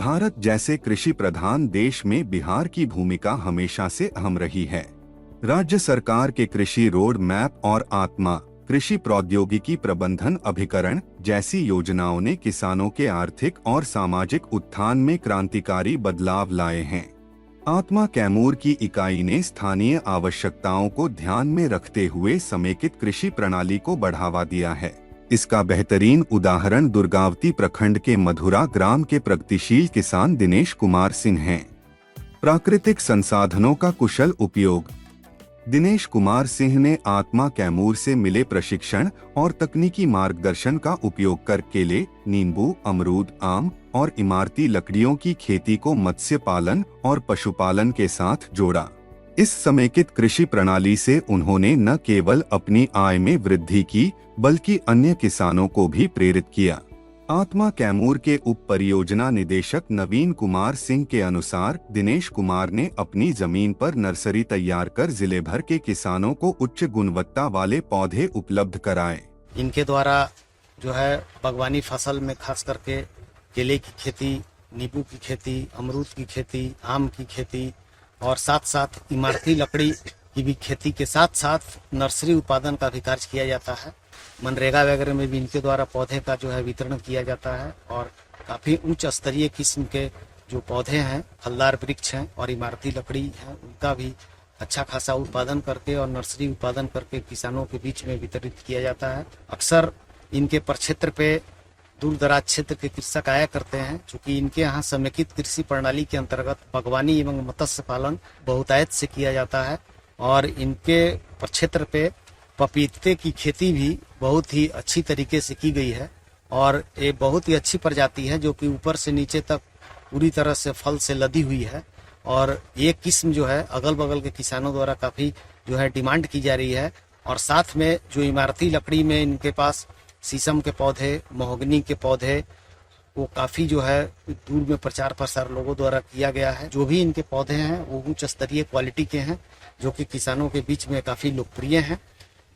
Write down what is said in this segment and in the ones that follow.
भारत जैसे कृषि प्रधान देश में बिहार की भूमिका हमेशा से अहम रही है। राज्य सरकार के कृषि रोड मैप और आत्मा कृषि प्रौद्योगिकी प्रबंधन अभिकरण जैसी योजनाओं ने किसानों के आर्थिक और सामाजिक उत्थान में क्रांतिकारी बदलाव लाए हैं। आत्मा कैमूर की इकाई ने स्थानीय आवश्यकताओं को ध्यान में रखते हुए समेकित कृषि प्रणाली को बढ़ावा दिया है। इसका बेहतरीन उदाहरण दुर्गावती प्रखंड के मधुरा ग्राम के प्रगतिशील किसान दिनेश कुमार सिंह हैं। प्राकृतिक संसाधनों का कुशल उपयोग। दिनेश कुमार सिंह ने आत्मा कैमूर से मिले प्रशिक्षण और तकनीकी मार्गदर्शन का उपयोग कर केले, नींबू, अमरूद, आम और इमारती लकड़ियों की खेती को मत्स्य पालन और पशुपालन के साथ जोड़ा। इस समेकित कृषि प्रणाली से उन्होंने न केवल अपनी आय में वृद्धि की बल्कि अन्य किसानों को भी प्रेरित किया। आत्मा कैमूर के उप परियोजना निदेशक नवीन कुमार सिंह के अनुसार दिनेश कुमार ने अपनी जमीन पर नर्सरी तैयार कर जिले भर के किसानों को उच्च गुणवत्ता वाले पौधे उपलब्ध कराए। इनके द्वारा जो है बागवानी फसल में खास करके केले की खेती, नींबू की खेती, अमरूद की खेती, आम की खेती और साथ साथ इमारती लकड़ी की भी खेती के साथ साथ नर्सरी उत्पादन का भी कार्य किया जाता है। मनरेगा वगैरह में भी इनके द्वारा पौधे का जो है वितरण किया जाता है और काफ़ी उच्च स्तरीय किस्म के जो पौधे हैं, फलदार वृक्ष हैं और इमारती लकड़ी है, उनका भी अच्छा खासा उत्पादन करके और नर्सरी उत्पादन करके किसानों के बीच में वितरित किया जाता है। अक्सर इनके प्रक्षेत्र पे दूर दराज क्षेत्र के कृषक आया करते हैं, चूँकि इनके यहाँ समेकित कृषि प्रणाली के अंतर्गत बागवानी एवं मत्स्य पालन बहुतायत से किया जाता है और इनके प्रक्षेत्र पे पपीते की खेती भी बहुत ही अच्छी तरीके से की गई है और ये बहुत ही अच्छी प्रजाति है जो कि ऊपर से नीचे तक पूरी तरह से फल से लदी हुई है और ये किस्म जो है अगल बगल के किसानों द्वारा काफ़ी जो है डिमांड की जा रही है। और साथ में जो इमारती लकड़ी में इनके पास शीशम के पौधे, महोगनी के पौधे, वो काफ़ी जो है दूर में प्रचार प्रसार लोगों द्वारा किया गया है। जो भी इनके पौधे हैं वो उच्च स्तरीय क्वालिटी के हैं जो कि किसानों के बीच में काफ़ी लोकप्रिय हैं।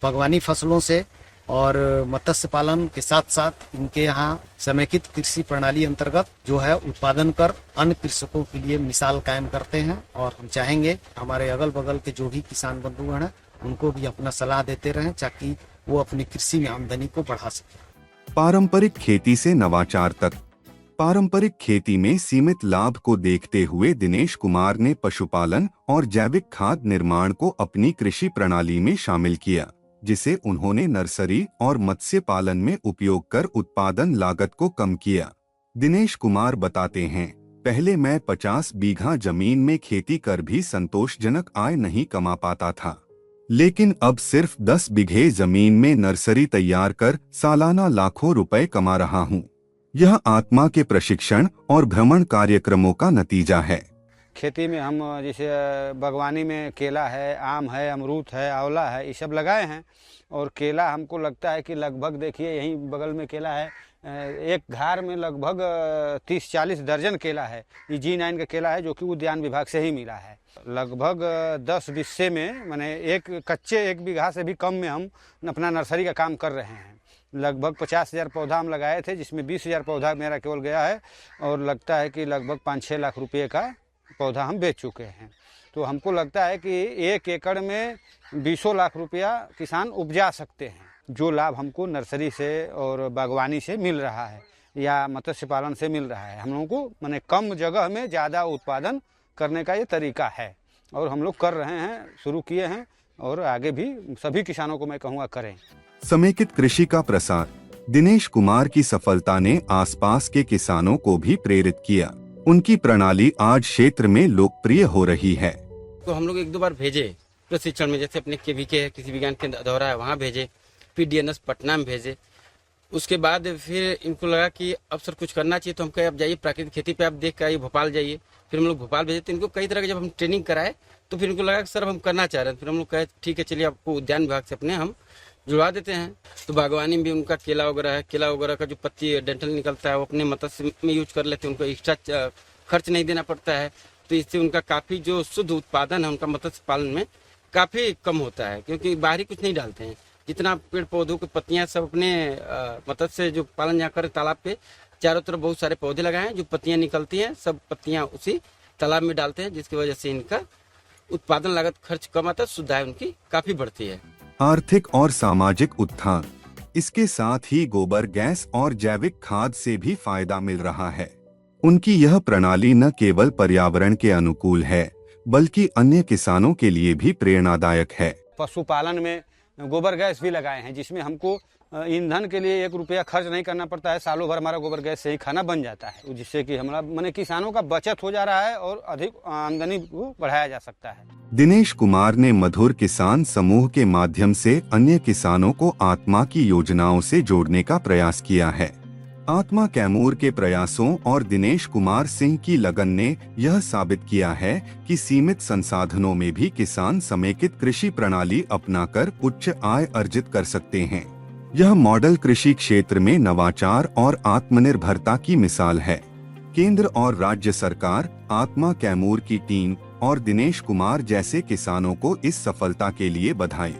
बागवानी फसलों से और मत्स्य पालन के साथ साथ इनके यहाँ समेकित कृषि प्रणाली अंतर्गत जो है उत्पादन कर अन्य कृषकों के लिए मिसाल कायम करते हैं और हम चाहेंगे हमारे अगल बगल के जो भी किसान बंधुगण हैं उनको भी अपना सलाह देते रहें ताकि वो अपनी कृषि में आमदनी को बढ़ा सकें। पारंपरिक खेती से नवाचार तक। पारंपरिक खेती में सीमित लाभ को देखते हुए दिनेश कुमार ने पशुपालन और जैविक खाद निर्माण को अपनी कृषि प्रणाली में शामिल किया, जिसे उन्होंने नर्सरी और मत्स्य पालन में उपयोग कर उत्पादन लागत को कम किया। दिनेश कुमार बताते हैं, पहले मैं 50 बीघा जमीन में खेती कर भी संतोषजनक आय नहीं कमा पाता था, लेकिन अब सिर्फ 10 बीघे जमीन में नर्सरी तैयार कर सालाना लाखों रुपए कमा रहा हूँ। यह आत्मा के प्रशिक्षण और भ्रमण कार्यक्रमों का नतीजा है। खेती में हम जैसे बागवानी में केला है, आम है, अमरूद है, आंवला है, ये सब लगाए हैं और केला हमको लगता है कि लगभग देखिए यहीं बगल में केला है, एक घार में लगभग 30-40 दर्जन केला है। ये G9 का केला है जो कि उद्यान विभाग से ही मिला है। लगभग 10 बिस्से में माने एक कच्चे 1 बीघा से भी कम में हम अपना नर्सरी का काम कर रहे हैं। लगभग 50,000 पौधा हम लगाए थे जिसमें 20,000 पौधा मेरा केवल गया है और लगता है कि लगभग 5-6 लाख रुपये का पौधा हम बेच चुके हैं। तो हमको लगता है कि 1 एकड़ में 20 लाख रुपया किसान उपजा सकते हैं। जो लाभ हमको नर्सरी से और बागवानी से मिल रहा है या मत्स्य पालन से मिल रहा है, हम लोगों को माने कम जगह में ज़्यादा उत्पादन करने का ये तरीका है और हम लोग कर रहे हैं, शुरू किए हैं और आगे भी सभी किसानों को मैं कहूँगा करें। समेकित कृषि का प्रसार। दिनेश कुमार की सफलता ने आसपास के किसानों को भी प्रेरित किया। उनकी प्रणाली आज क्षेत्र में लोकप्रिय हो रही है। तो हम लोग 1-2 बार भेजे प्रशिक्षण में, जैसे अपने KVK कृषि विज्ञान केंद्र दौरा है वहाँ भेजे, PDNS पटना में भेजे। उसके बाद फिर इनको लगा कि अब सर कुछ करना चाहिए, तो हम कहे अब जाइए प्राकृतिक खेती पे आप देख कर आइए, भोपाल जाइए। फिर हम लोग भोपाल भेजे तो इनको कई तरह के जब हम ट्रेनिंग कराए तो फिर इनको लगा कि सर हम करना चाह रहे हैं। फिर हम लोग कहे ठीक है चलिए आपको उद्यान विभाग से अपने हम जुड़वा देते हैं। तो बागवानी में भी उनका केला वगैरह है, केला वगैरह का जो पत्ती डेंटल निकलता है वो अपने मत्स्य में यूज कर लेते हैं, उनको एक्स्ट्रा खर्च नहीं देना पड़ता है। तो इससे उनका काफ़ी जो शुद्ध उत्पादन है उनका मत्स्य पालन में काफ़ी कम होता है, क्योंकि बाहरी कुछ नहीं डालते हैं। जितना पेड़ पौधों की पत्तियां सब अपने मत्स्य जो पालन यहाँ कर तालाब पे चारों तरफ बहुत सारे पौधे लगाए हैं, जो पत्तियां निकलती हैं सब पत्तियां उसी तालाब में डालते हैं, जिसकी वजह से इनका उत्पादन लागत खर्च कम आता है, शुद्ध आय उनकी काफी बढ़ती है। आर्थिक और सामाजिक उत्थान। इसके साथ ही गोबर गैस और जैविक खाद से भी फायदा मिल रहा है। उनकी यह प्रणाली न केवल पर्यावरण के अनुकूल है, बल्कि अन्य किसानों के लिए भी प्रेरणादायक है। पशुपालन में गोबर गैस भी लगाए हैं, जिसमें हमको ईंधन के लिए 1 रुपया खर्च नहीं करना पड़ता है। सालों भर हमारा गोबर गैस से ही खाना बन जाता है, जिससे कि हमारा माने किसानों का बचत हो जा रहा है और अधिक आमदनी को बढ़ाया जा सकता है। दिनेश कुमार ने मधुर किसान समूह के माध्यम से अन्य किसानों को आत्मा की योजनाओं से जोड़ने का प्रयास किया है। आत्मा कैमूर के प्रयासों और दिनेश कुमार सिंह की लगन ने यह साबित किया है कि सीमित संसाधनों में भी किसान समेकित कृषि प्रणाली अपनाकर उच्च आय अर्जित कर सकते हैं। यह मॉडल कृषि क्षेत्र में नवाचार और आत्मनिर्भरता की मिसाल है। केंद्र और राज्य सरकार, आत्मा कैमूर की टीम और दिनेश कुमार जैसे किसानों को इस सफलता के लिए बधाई।